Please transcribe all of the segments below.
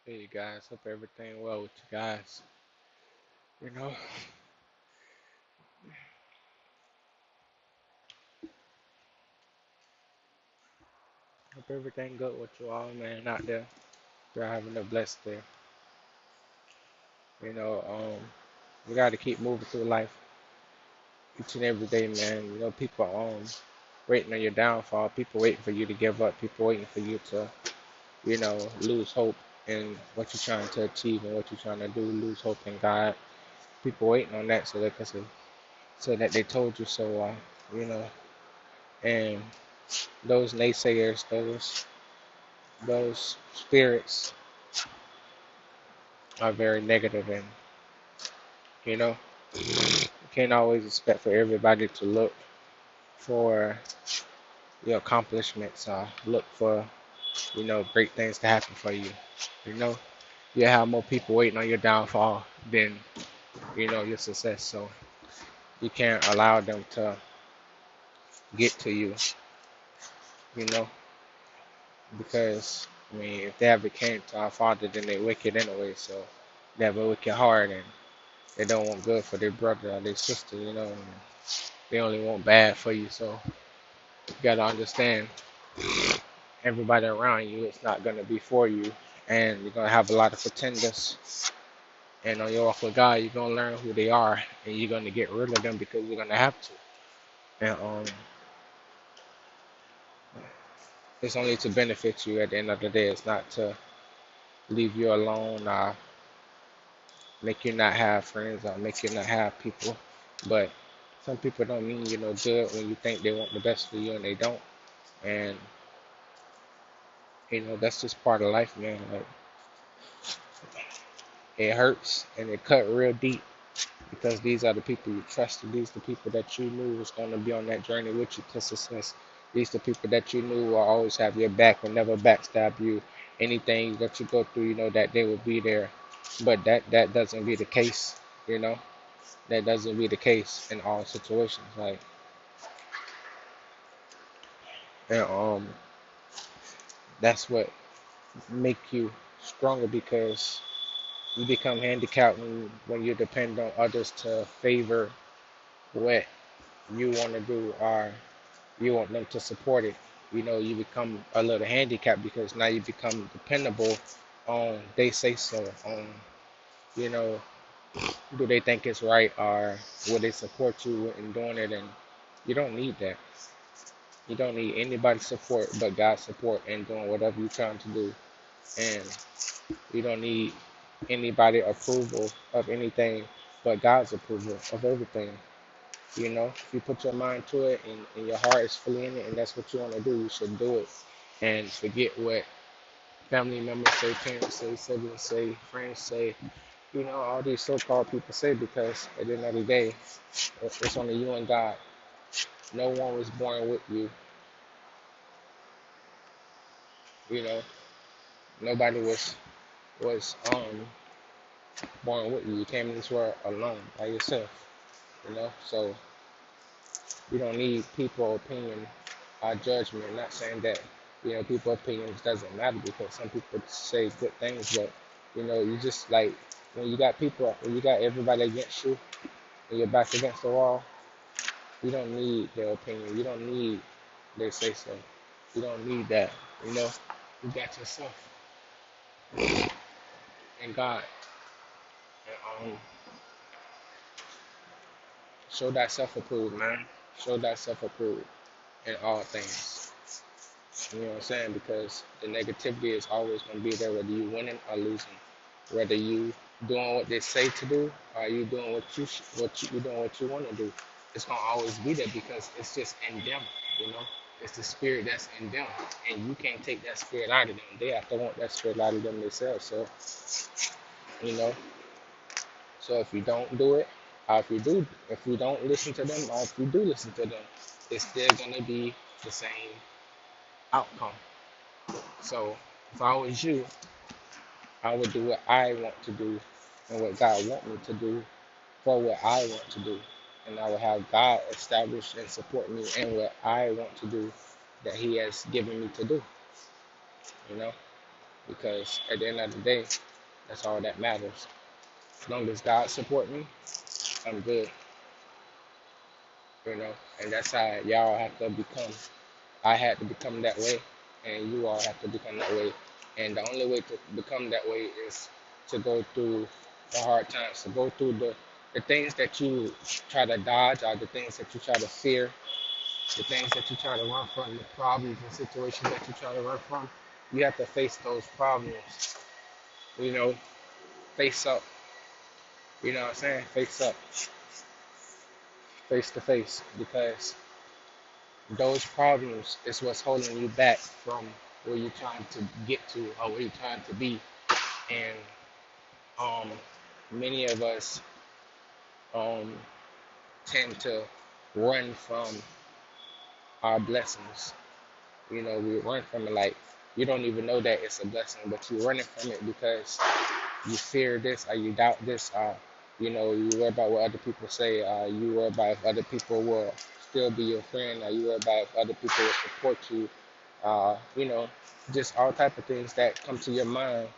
Hey guys, hope everything well with you guys. You know, hope everything good with you all, man, out there. You're having a blessed day. You know, we got to keep moving through life each and every day, man. You know, people waiting on your downfall. People waiting for you to give up. People waiting for you to, lose hope in what you're trying to achieve and what you're trying to do. Lose hope in God. People waiting on that so they can say, so that they told you so. You know, and those naysayers, those spirits are very negative, and you know you can't always expect for everybody to look for your accomplishments or look for great things to happen for you. You know you have more people waiting on your downfall than your success, so you can't allow them to get to you. You know because I mean, if they ever came to our Father, then they wicked anyway, so they have a wicked heart, and they don't want good for their brother or their sister. And they only want bad for you. So you gotta understand, everybody around you is not gonna be for you, and you're gonna have a lot of pretenders. And on your walk with God, you're gonna learn who they are, and you're gonna get rid of them because you're gonna have to. And it's only to benefit you at the end of the day. It's not to leave you alone or make you not have friends or make you not have people. But some people don't mean you no good when you think they want the best for you and they don't. And that's just part of life, man. Like, it hurts and it cut real deep because these are the people you trusted. These are the people that you knew was going to be on that journey with you to success. These are the people that you knew will always have your back, will never backstab you. Anything that you go through, that they will be there. But that doesn't be the case, you know. That doesn't be the case in all situations. Like, and that's what make you stronger because you become handicapped when you depend on others to favor what you want to do or you want them to support it. You become a little handicapped because now you become dependable on they say so, on, you know, do they think it's right or will they support you in doing it? And you don't need that. You don't need anybody's support but God's support in doing whatever you're trying to do. And you don't need anybody approval of anything but God's approval of everything. If you put your mind to it and your heart is fully in it and that's what you want to do, you should do it. And forget what family members say, parents say, siblings say, friends say, all these so-called people say, because at the end of the day, it's only you and God. No one was born with you. You know, nobody was born with you. You came in this world alone by yourself. So you don't need people opinion or judgment. I'm not saying that people opinions doesn't matter because some people say good things, but you just like when you got everybody against you and you're back against the wall, you don't need their opinion. You don't need they say so. You don't need that. You know, you got yourself and God. And, show that self-approved, man. Show that self-approved in all things. You know what I'm saying? Because the negativity is always going to be there, whether you winning or losing, whether you doing what they say to do or you doing what you doing what you want to do. It's going to always be there because it's just in them. You know, it's the spirit that's in them, and you can't take that spirit out of them. They have to want that spirit out of them themselves. So you know, so if you don't do it, or if you don't listen to them, or if you do listen to them, it's still going to be the same outcome. So if I was you, I would do what I want to do and what God want me to do for what I want to do. And I would have God establish and support me in what I want to do that He has given me to do. You know, because at the end of the day, that's all that matters. As long as God support me, I'm good, you know. And that's how y'all have to become. I had to become that way, and you all have to become that way. And the only way to become that way is to go through the hard times, to go through the things that you try to dodge, or the things that you try to fear, the things that you try to run from, the problems and situations that you try to run from. You have to face those problems, you know, face up, you know what I'm saying? Face up, face to face, because those problems is what's holding you back from where you're trying to get to or where you're trying to be. And um, many of us um, tend to run from our blessings. You know, we run from it like you don't even know that it's a blessing, but you're running from it because you fear this or you doubt this. You know, you worry about what other people say. You worry about if other people will still be your friend, or you worry about if other people will support you. You know, just all type of things that come to your mind.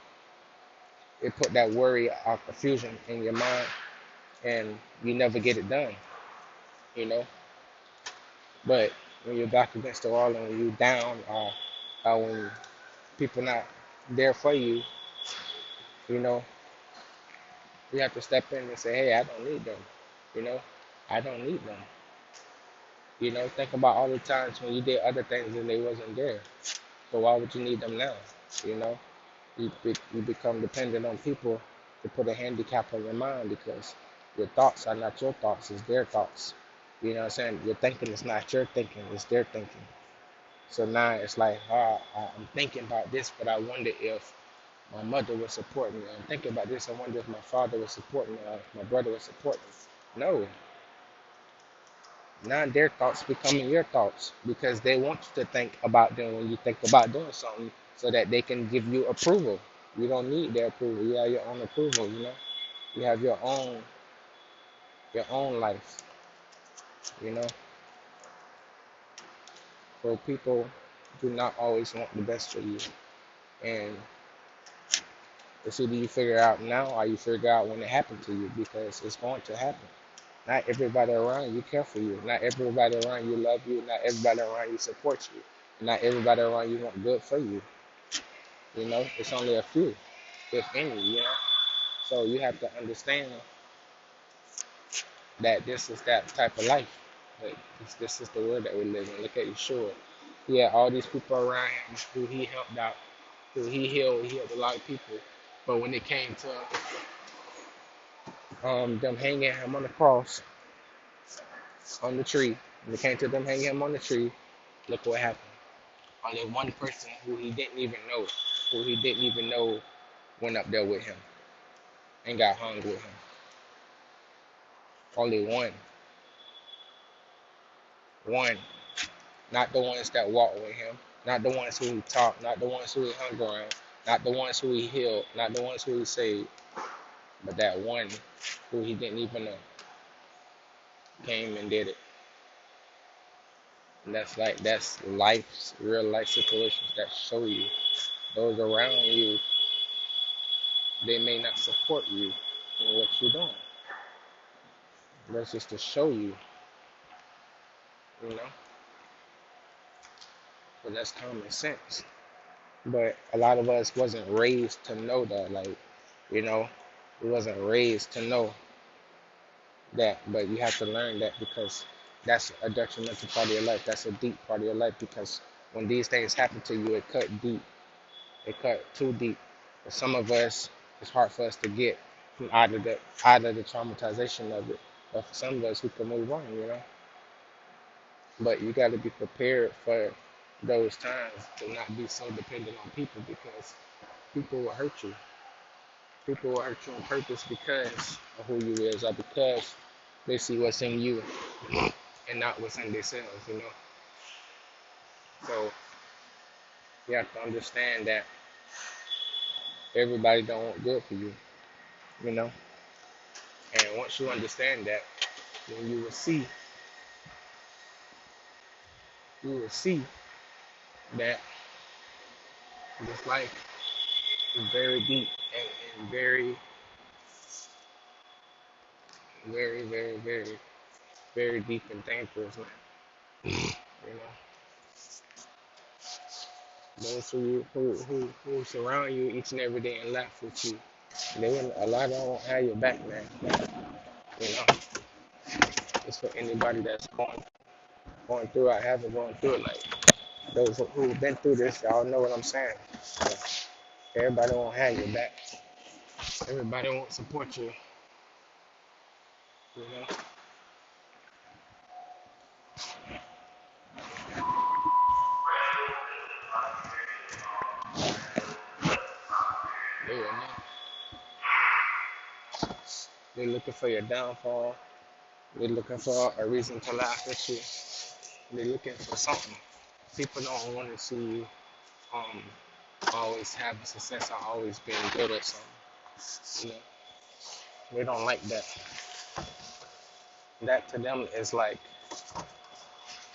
It put that worry or confusion in your mind, and you never get it done. You know, but when you're back against the wall and when you're down, or when people not there for you, you know, you have to step in and say, hey, I don't need them. You know, I don't need them. You know, think about all the times when you did other things and they wasn't there. So why would you need them now? You know, you become dependent on people to put a handicap on your mind because your thoughts are not your thoughts, it's their thoughts. You know what I'm saying? Your thinking is not your thinking, it's their thinking. So now it's like, I'm thinking about this, but I wonder if my mother would support me. I'm thinking about this, I wonder if my father would support me or if my brother would support me. No, now their thoughts becoming your thoughts because they want you to think about them when you think about doing something so that they can give you approval. You don't need their approval. You have your own approval, you know? You have your own life, you know? So people do not always want the best for you. And it's either you figure it out now or you figure out when it happened to you because it's going to happen. Not everybody around you care for you. Not everybody around you love you. Not everybody around you supports you. Not everybody around you want good for you. You know, it's only a few, if any, you know. So you have to understand that this is that type of life. Like, this is the world that we live in. Look at Yeshua. He had all these people around him who he helped out, who he healed a lot of people. But when it came to them hanging him on the cross, on the tree, when it came to them hanging him on the tree, look what happened. Only one person who he didn't even know went up there with him and got hung with him. Only one. One. Not the ones that walked with him, not the ones who he taught, not the ones who he hung around, not the ones who he healed, not the ones who he saved, but that one who he didn't even know came and did it. And that's life's real life situations that show you those around you, they may not support you in what you're doing. That's just to show you, you know. But that's common sense. But a lot of us wasn't raised to know that, like, you know, we wasn't raised to know that. But you have to learn that because that's a detrimental part of your life. That's a deep part of your life because when these things happen to you, it cut deep. It cut too deep. For some of us, it's hard for us to get out of the traumatization of it. But for some of us, we can move on, you know. But you got to be prepared for those times to not be so dependent on people because people will hurt you. People will hurt you on purpose because of who you is or because they see what's in you and not what's in themselves, you know. So you have to understand that everybody don't want good for you, you know. And once you understand that, then you will see that this life very deep and very, very, very, very, very deep and dangerous, man. You know, those who surround you each and every day and laugh with you, they wouldn't, a lot of them won't have your back, man. You know, it's for anybody that's going through it, haven't gone through it. Like those who've been through this, y'all know what I'm saying. So, everybody won't have your back. Everybody won't support you. You know, they will not. They're looking for your downfall. They're looking for a reason to laugh at you. They're looking for something. People don't want to see you um always having success or always being good at something. You know, they don't like that. That to them is like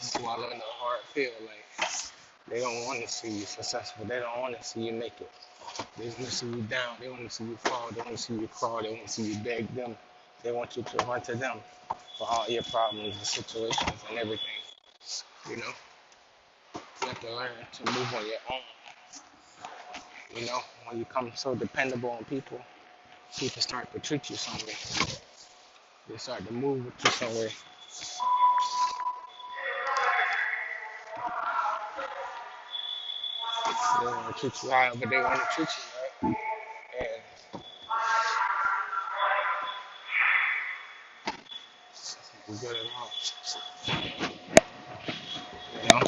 swallowing a hard pill. Like they don't want to see you successful. They don't want to see you make it. They want to see you down. They want to see you fall. They want to see you crawl. They want to see you beg them. They want you to run to them for all your problems and situations and everything. You know, you have to learn to move on your own. You know, when you become so dependable on people, people start to treat you some way. They start to move with you some way. They want to treat you however they want to treat you, right? And it's good at all. You know,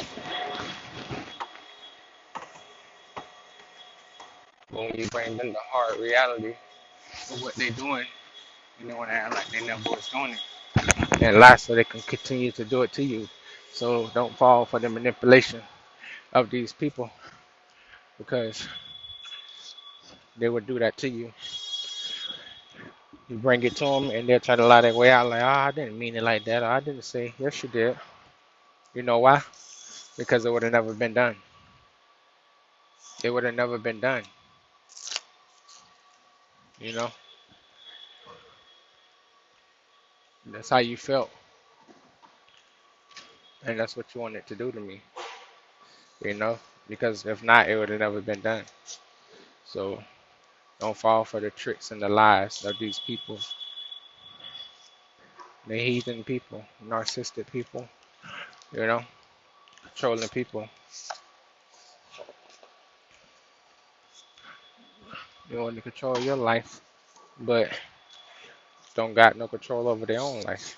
but when you bring them the hard reality of what they're doing, you know, and act like they never was doing it, and lie so they can continue to do it to you. So don't fall for the manipulation of these people because they would do that to you. You bring it to them and they'll try to lie their way out like, I didn't mean it like that. I didn't say, yes, you did. You know why? Because it would have never been done. It would have never been done. You know, that's how you felt. And that's what you wanted to do to me. You know, because if not, it would have never been done. So don't fall for the tricks and the lies of these people. The heathen people, narcissistic people, you know, controlling people. They want to control your life, but don't got no control over their own life.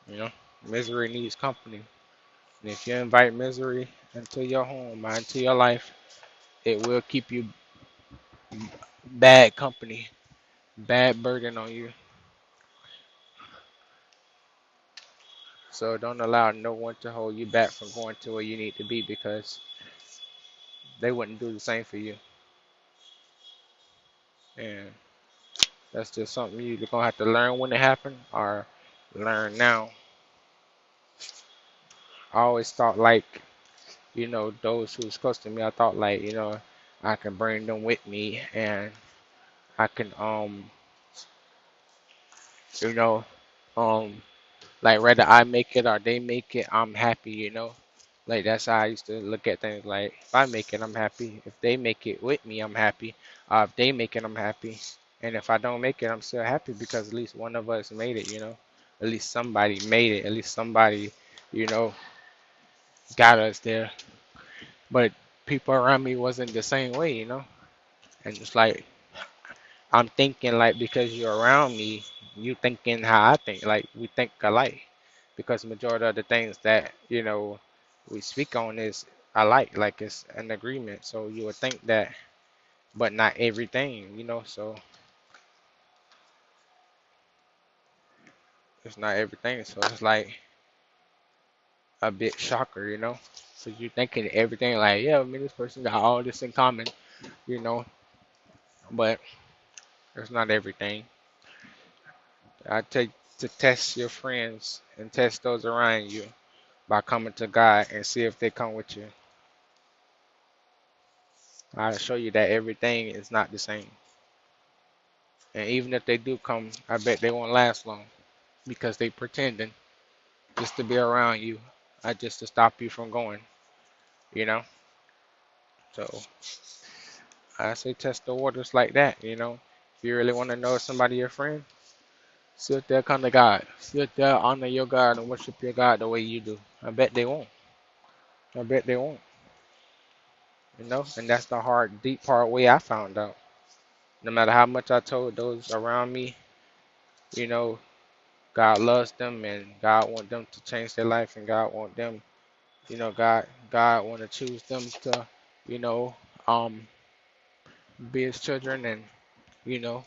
You know, misery needs company. And if you invite misery into your home or into your life, it will keep you bad company, bad burden on you. So don't allow no one to hold you back from going to where you need to be because they wouldn't do the same for you. And that's just something you're gonna have to learn when it happened or learn now. I always thought like, you know, those who's close to me, I thought like, you know, I can bring them with me and I can you know, um like whether I make it or they make it, I'm happy, you know. Like that's how I used to look at things. Like if I make it, I'm happy. If they make it with me, I'm happy. If they make it, I'm happy. And if I don't make it, I'm still happy because at least one of us made it, you know. At least somebody made it. At least somebody, you know, got us there. But people around me wasn't the same way, you know. And it's like I'm thinking like because you're around me, you thinking how I think. Like we think alike. Because majority of the things that, you know, we speak on is alike, like it's an agreement. So you would think that, but not everything, you know. So it's not everything. So it's like a bit shocker, you know. So you thinking everything like, yeah, I mean this person got all this in common, you know, but it's not everything. I take to test your friends and test those around you by coming to God and see if they come with you. I'll show you that everything is not the same. And even if they do come, I bet they won't last long because they pretending just to be around you, just to stop you from going, you know? So I say test the waters like that, you know? If you really want to know if somebody your friend, sit there, come to God. Sit there, honor your God, and worship your God the way you do. I bet they won't. I bet they won't, you know? And that's the hard, deep, hard way I found out. No matter how much I told those around me, you know, God loves them and God want them to change their life and God want them, you know, God want to choose them to, you know, um, be His children, and you know,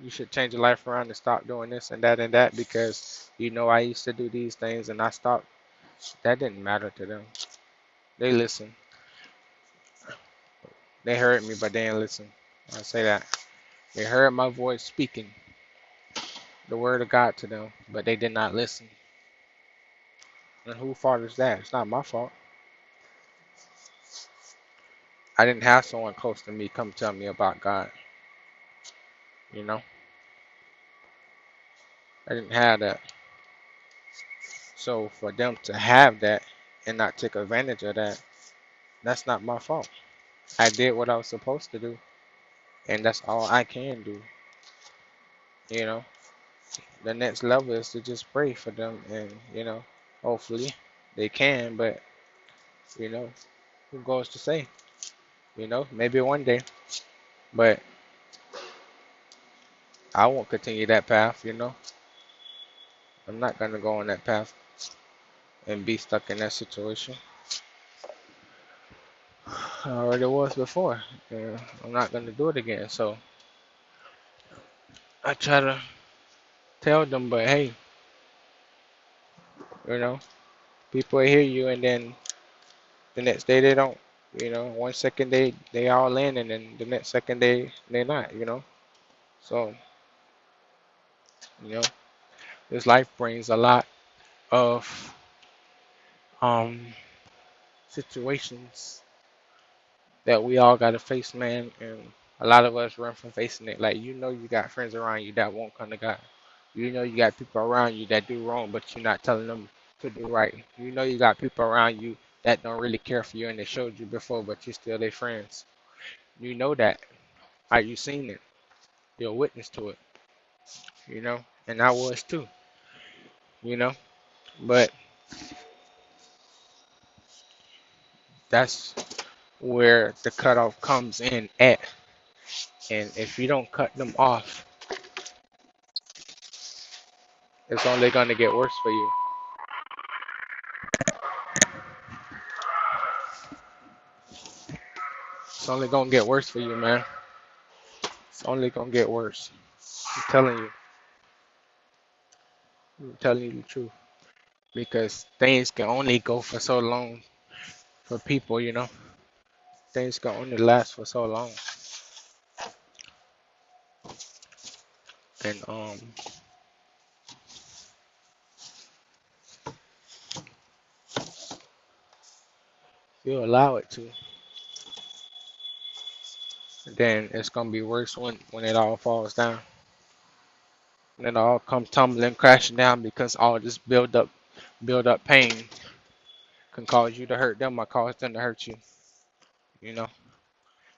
you should change your life around and stop doing this and that because you know I used to do these things and I stopped. That didn't matter to them. They listened. They heard me, but they didn't listen. I say that they heard my voice speaking the word of God to them, but they did not listen. And whose fault is that? It's not my fault. I didn't have someone close to me come tell me about God. You know, I didn't have that. So for them to have that and not take advantage of that, that's not my fault. I did what I was supposed to do, and that's all I can do. You know, the next level is to just pray for them, and you know, hopefully they can. But you know, who goes to say? You know, maybe one day. But I won't continue that path. You know, I'm not gonna go on that path and be stuck in that situation. I already was before. And I'm not gonna do it again. So I try to tell them, but hey, you know, people hear you, and then the next day they don't. You know, one second they all in, and then the next second they not. You know, so you know, this life brings a lot of um situations that we all gotta face, man, and a lot of us run from facing it. Like you know, you got friends around you that won't come to God. You know, you got people around you that do wrong, but you're not telling them to do right. You know, you got people around you that don't really care for you, and they showed you before, but you're still their friends. You know that. Are you seen it? You're a witness to it. You know, and I was too. You know, but that's where the cutoff comes in at. And if you don't cut them off, it's only gonna get worse for you. It's only gonna get worse for you, man. It's only gonna get worse. I'm telling you. I'm telling you the truth. Because things can only go for so long for people, you know. Things can only last for so long. And if you allow it to, then it's gonna be worse when it all falls down. When it all comes tumbling, crashing down because all this build up pain can cause you to hurt them or cause them to hurt you. You know.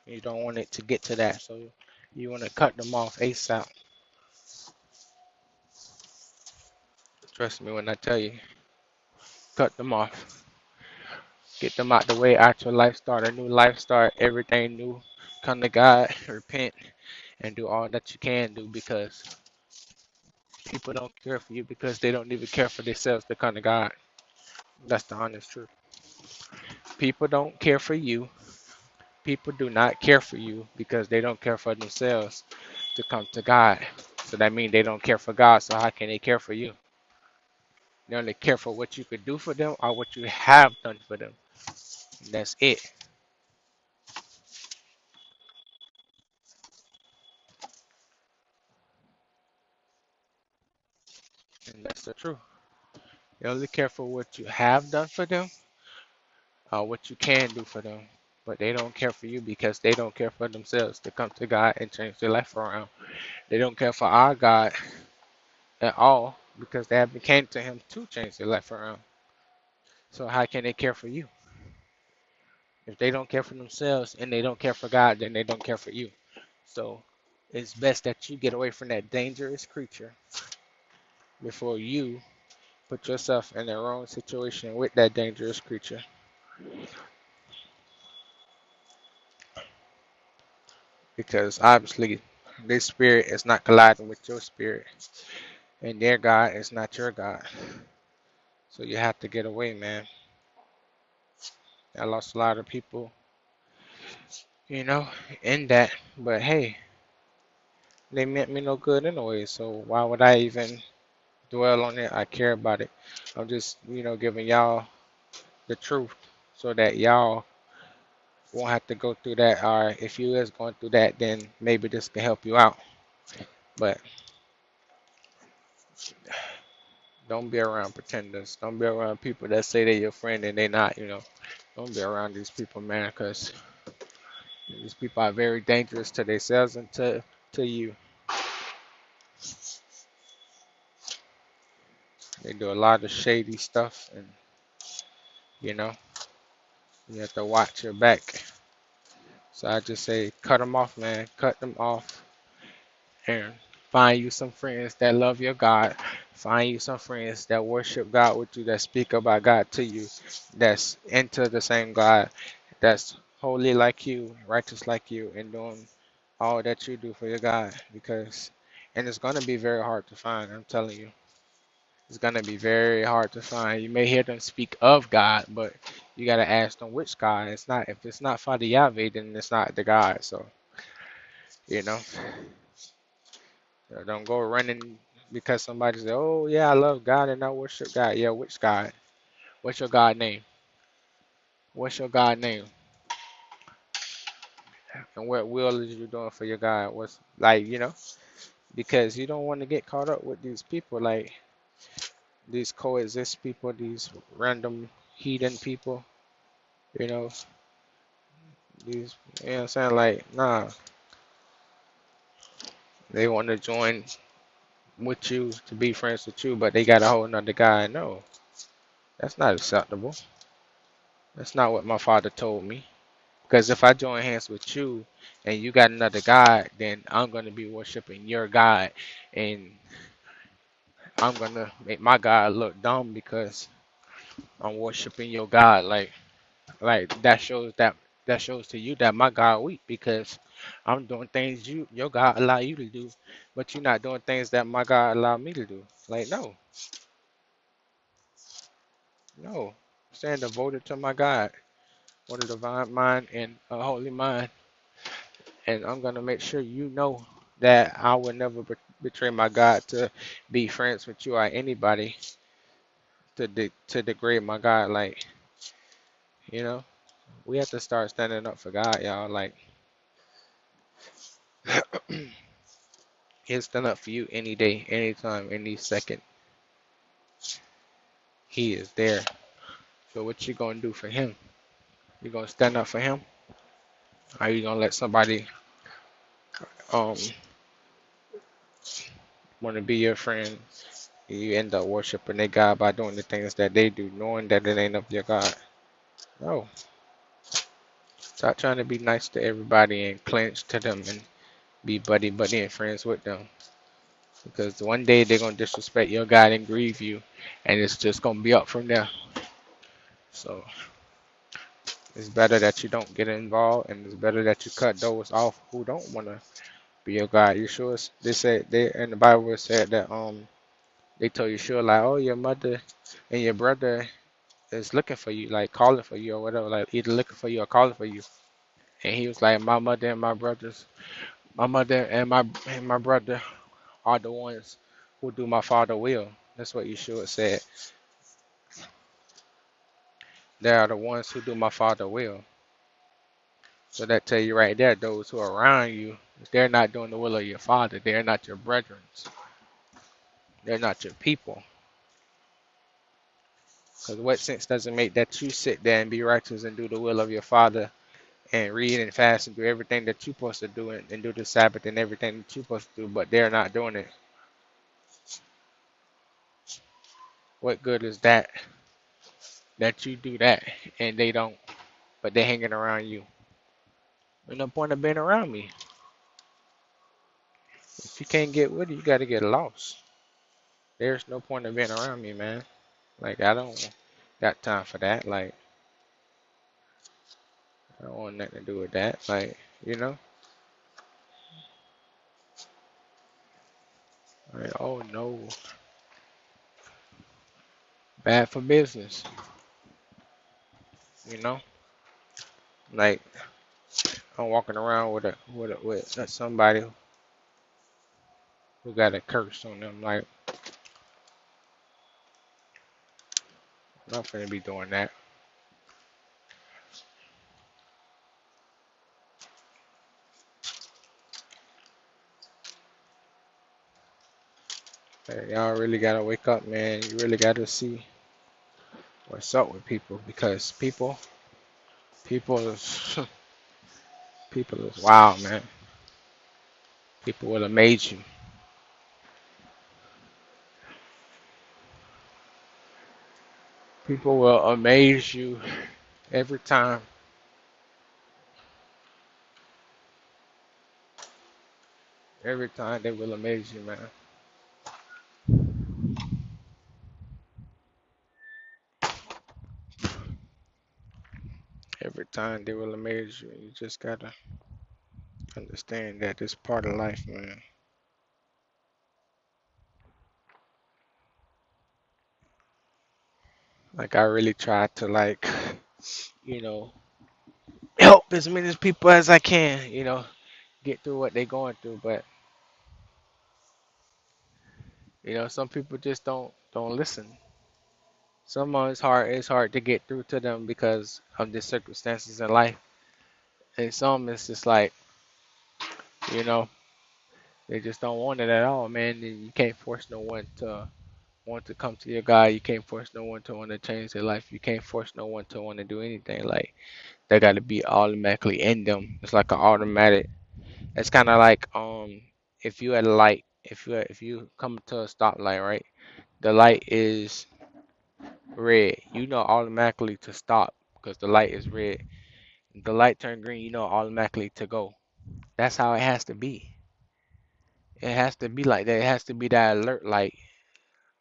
You don't want it to get to that, so you want to cut them off ASAP. Trust me when I tell you, cut them off. Get them out the way, out your life, start a new life, start everything new. Come to God, repent, and do all that you can do because people don't care for you because they don't even care for themselves to come to God. That's the honest truth. People don't care for you. People do not care for you because they don't care for themselves to come to God. So that means they don't care for God, so how can they care for you? They only care for what you could do for them or what you have done for them. And that's it. And that's the truth. They only care for what you have done for them or what you can do for them. but they don't care for you because they don't care for themselves to come to God and change their life around. They don't care for our God at all because they haven't came to Him to change their life around. So how can they care for you? If they don't care for themselves and they don't care for God, then they don't care for you. So it's best that you get away from that dangerous creature before you put yourself in the wrong situation with that dangerous creature. Because obviously this spirit is not colliding with your spirit, and their God is not your God. So you have to get away, man. I lost a lot of people, you know, in that. But hey, they meant me no good anyway. So why would I even dwell on it? I care about it. I'm just, giving y'all the truth so that y'all won't have to go through that. Or if you is going through that, then maybe this can help you out. But don't be around pretenders. Don't be around people that say they're your friend and they're not. Don't be around these people, man, because these people are very dangerous to themselves and to you. They do a lot of shady stuff, and you know, you have to watch your back. So I just say, cut them off, man. Cut them off, and find you some friends that love your God. Find you some friends that worship God with you, that speak about God to you, that's into the same God, that's holy like you, righteous like you, and doing all that you do for your God. And it's gonna be very hard to find. I'm telling you. It's gonna be very hard to find. You may hear them speak of God, but you gotta ask them which God. It's not if it's not Father Yahweh, then it's not the God. So you know, don't go running because somebody say, "Oh yeah, I love God and I worship God." Yeah, which God? What's your God name? What's your God name? And what will is you doing for your God? What's like because you don't want to get caught up with these people, like these coexist people, these random heathen people. You know, these, you know what I'm saying? Like, nah, they want to join with you to be friends with you, but they got a whole nother guy. No, that's not acceptable. That's not what my father told me. Because if I join hands with you and you got another God, then I'm going to be worshiping your God. And I'm going to make my God look dumb because I'm worshiping your God. Like that shows to you that my God weak because I'm doing things your God allow you to do, but you're not doing things that my God allow me to do. Like no, no. I'm staying devoted to my God with a divine mind and a holy mind, and I'm gonna make sure you know that I will never betray my God to be friends with you or anybody to degrade my God. Like you know, we have to start standing up for God, y'all. Like He'll stand up for you any day, anytime, any second. He is there. So what you gonna do for him? You gonna stand up for him? Or you gonna let somebody um wanna be your friend? You end up worshiping their God by doing the things that they do, knowing that it ain't of your God. No. Stop trying to be nice to everybody and clench to them and be buddy buddy and friends with them. Because one day they're gonna disrespect your God and grieve you, and it's just gonna be up from there. So it's better that you don't get involved, and it's better that you cut those off who don't want to be your God. You sure? They said they in the Bible it said that they told you sure like oh your mother and your brother is looking for you like calling for you or whatever like either looking for you or calling for you. And he was like my mother and my brother are the ones who do my father will. That's what Yeshua said. They are the ones who do my father will. So that tell you right there, those who are around you, if they're not doing the will of your father, they're not your brethren. They're not your people. Because what sense does it make that you sit there and be righteous and do the will of your father and read and fast and do everything that you're supposed to do and do the Sabbath and everything that you're supposed to do, but they're not doing it. What good is that you do that and they don't, but they're hanging around you? There's no point of being around me. If you can't get with it, you got to get lost. There's no point of being around me, man. Like, I don't got time for that. Like, I don't want nothing to do with that. Like, you know, like, oh no, bad for business. You know, like I'm walking around with somebody who got a curse on them. Like, I'm not gonna be doing that. Like, y'all really gotta wake up, man. You really gotta see what's up with people because people is people is wild, man. People will amaze you. People will amaze you every time. Every time they will amaze you, man. Every time they will amaze you. You just gotta understand that it's part of life, man. Like I really try to you know, help as many people as I can, get through what they're going through. But some people just don't listen. Some of it's hard to get through to them because of the circumstances in life. And some it's just like, you know, they just don't want it at all, man. And you can't force no one to want to come to your God. You can't force no one to want to change their life. You can't force no one to want to do anything. Like they got to be automatically in them. It's like an automatic. It's kind of like if you at a light, if you come to a stoplight, right? The light is red. You know automatically to stop because the light is red. The light turn green. You know automatically to go. That's how it has to be. It has to be like that. It has to be that alert.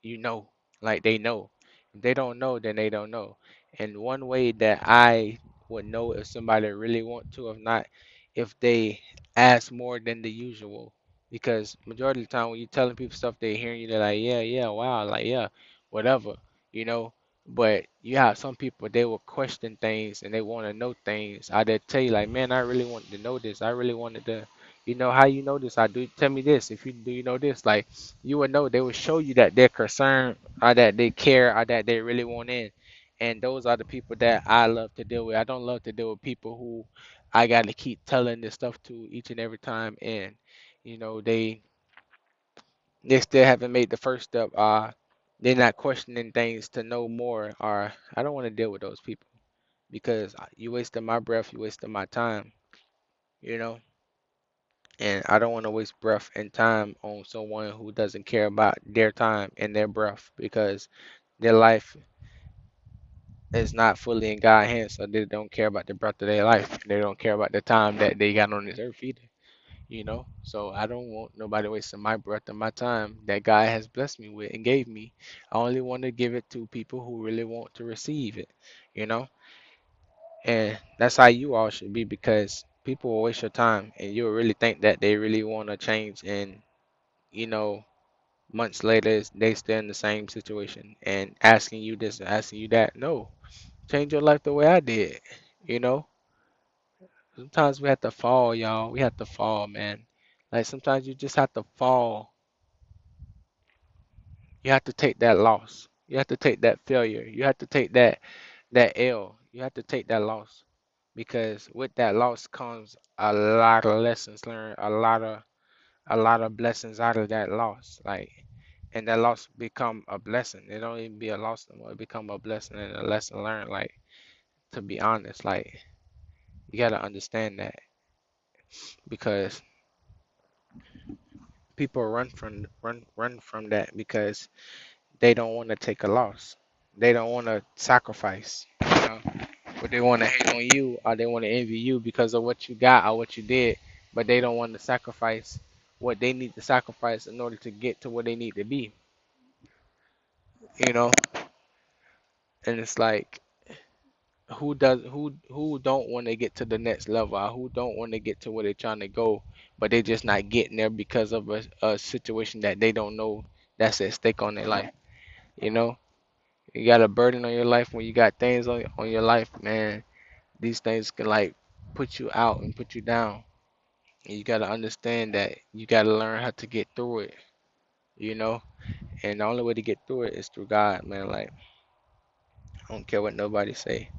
You know, like they know. If they don't know, then they don't know. And one way that I would know if somebody really want to, if not, if they ask more than the usual. Because majority of the time when you're telling people stuff, they hearing you, they're like, yeah, yeah, wow, like yeah, whatever, you know. But you have some people they will question things and they want to know things. I did tell you like, man, I really wanted to know this. I really wanted to, how you know this. I do tell me this. If you do, you know this. Like you would know they would show you that they're concerned or that they care or that they really want in. And those are the people that I love to deal with. I don't love to deal with people who I got to keep telling this stuff to each and every time. And, they still haven't made the first step. They're not questioning things to know more. Or I don't want to deal with those people because you wasted my breath, you wasted my time, you know. And I don't want to waste breath and time on someone who doesn't care about their time and their breath because their life is not fully in God's hands, so they don't care about the breath of their life. They don't care about the time that they got on this earth either. So I don't want nobody wasting my breath and my time that God has blessed me with and gave me. I only want to give it to people who really want to receive it, you know? And that's how you all should be because people will waste your time and you'll really think that they really want to change and you know months later they still in the same situation and asking you this asking you that. No, change your life the way I did, you know. Sometimes we have to fall, y'all. We have to fall, man. Like sometimes you just have to fall. You have to take that loss. You have to take that failure. You have to take that L. You have to take that loss because with that loss comes a lot of lessons learned, a lot of blessings out of that loss. Like, and that loss become a blessing. It don't even be a loss no more. It become a blessing and a lesson learned. Like, to be honest, like You gotta understand that because people run from that because they don't want to take a loss. They don't want to sacrifice. But they want to hate on you or they want to envy you because of what you got or what you did, but they don't want to sacrifice what they need to sacrifice in order to get to where they need to be. You know, and it's like who don't want to get to the next level or who don't want to get to where they're trying to go, but they just not getting there because of a situation that they don't know that's at stake on their life. You know, you got a burden on your life when you got things on your life, man. These things can like put you out and put you down. And you gotta understand that you gotta learn how to get through it, you know? And the only way to get through it is through God, man. Like, I don't care what nobody say.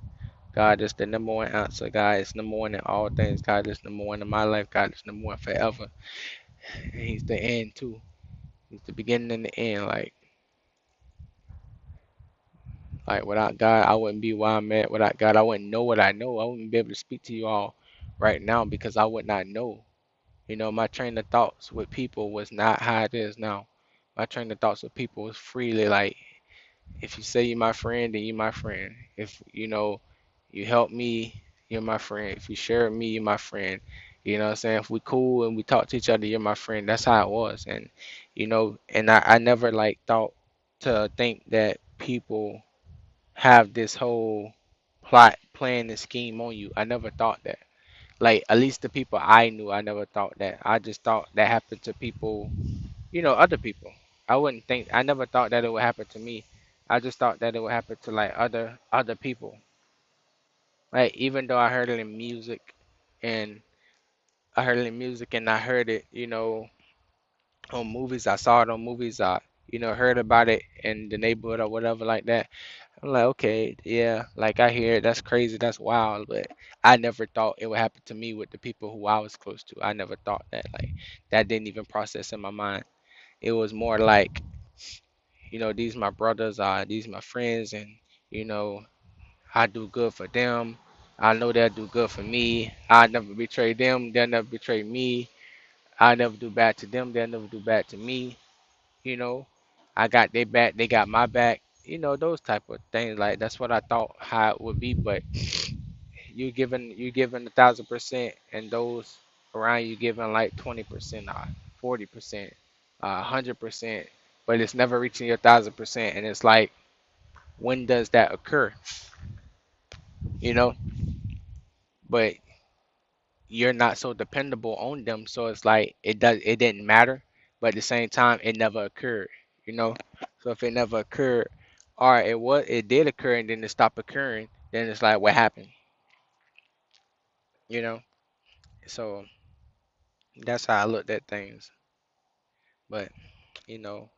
God is the number one answer. God is number one in all things. God is number one in my life. God is number one forever. And He's the end too. He's the beginning and the end. Like without God, I wouldn't be where I'm at. Without God, I wouldn't know what I know. I wouldn't be able to speak to you all right now because I would not know. My train of thoughts with people was not how it is now. My train of thoughts with people was freely like, if you say you're my friend, then you're my friend. If you help me, you're my friend. If you share with me, you're my friend. You know what I'm saying? If we cool and we talk to each other, you're my friend. That's how it was. And I never like thought to think that people have this whole plot, plan, and scheme on you. I never thought that. Like at least the people I knew, I never thought that. I just thought that happened to people, other people. I never thought that it would happen to me. I just thought that it would happen to like other people. Like even though I heard it in music and I heard it, on movies, I saw it on movies, I heard about it in the neighborhood or whatever like that. I'm like, okay, yeah, like I hear it, that's crazy, that's wild, but I never thought it would happen to me with the people who I was close to. I never thought that, like, that didn't even process in my mind. It was more like, these my brothers, these my friends, and you know, I do good for them. I know they'll do good for me. I never betray them, they'll never betray me. I never do bad to them, they'll never do bad to me. You know, I got their back, they got my back. Those type of things. Like that's what I thought how it would be, but you giving 1,000%, and those around you giving like 20% or 40%, 100%, but it's never reaching your 1,000%, and it's like, when does that occur? You know, but you're not so dependable on them, so it's like it didn't matter, but at the same time it never occurred. You know, so if it never occurred, or it did occur and then it stopped occurring, then it's like what happened? You know, so that's how I looked at things, but you know.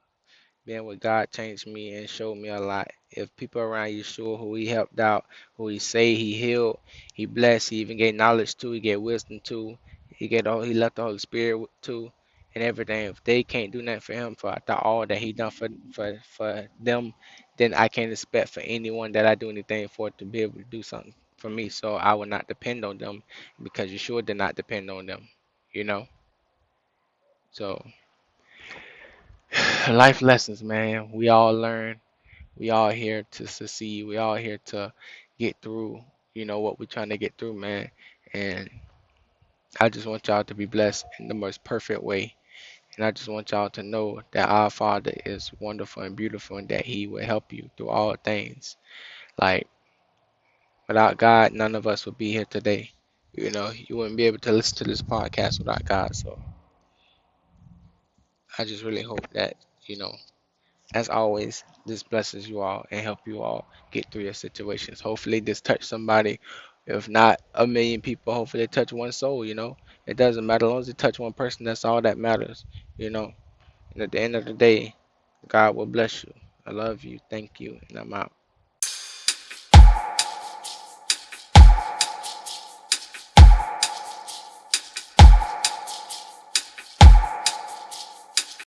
Being with God changed me and showed me a lot. If people around you sure who He helped out, who He saved, He healed, He blessed, He even gave knowledge to, He gave wisdom to, He left the Holy Spirit to, and everything. If they can't do nothing for Him for after all that He done for them, then I can't expect for anyone that I do anything for to be able to do something for me. So I will not depend on them because Yeshua did not depend on them. You know. So life lessons, man. We all learn. We all here to succeed. We all here to get through, what we're trying to get through, man. And I just want y'all to be blessed in the most perfect way. And I just want y'all to know that our Father is wonderful and beautiful and that He will help you through all things. Like, without God, none of us would be here today. You wouldn't be able to listen to this podcast without God. So I just really hope that, you know, as always, this blesses you all and help you all get through your situations. Hopefully, this touched somebody. If not a million people, hopefully it touch one soul. It doesn't matter. As long as it touch one person, that's all that matters, you know. And at the end of the day, God will bless you. I love you. Thank you. And I'm out.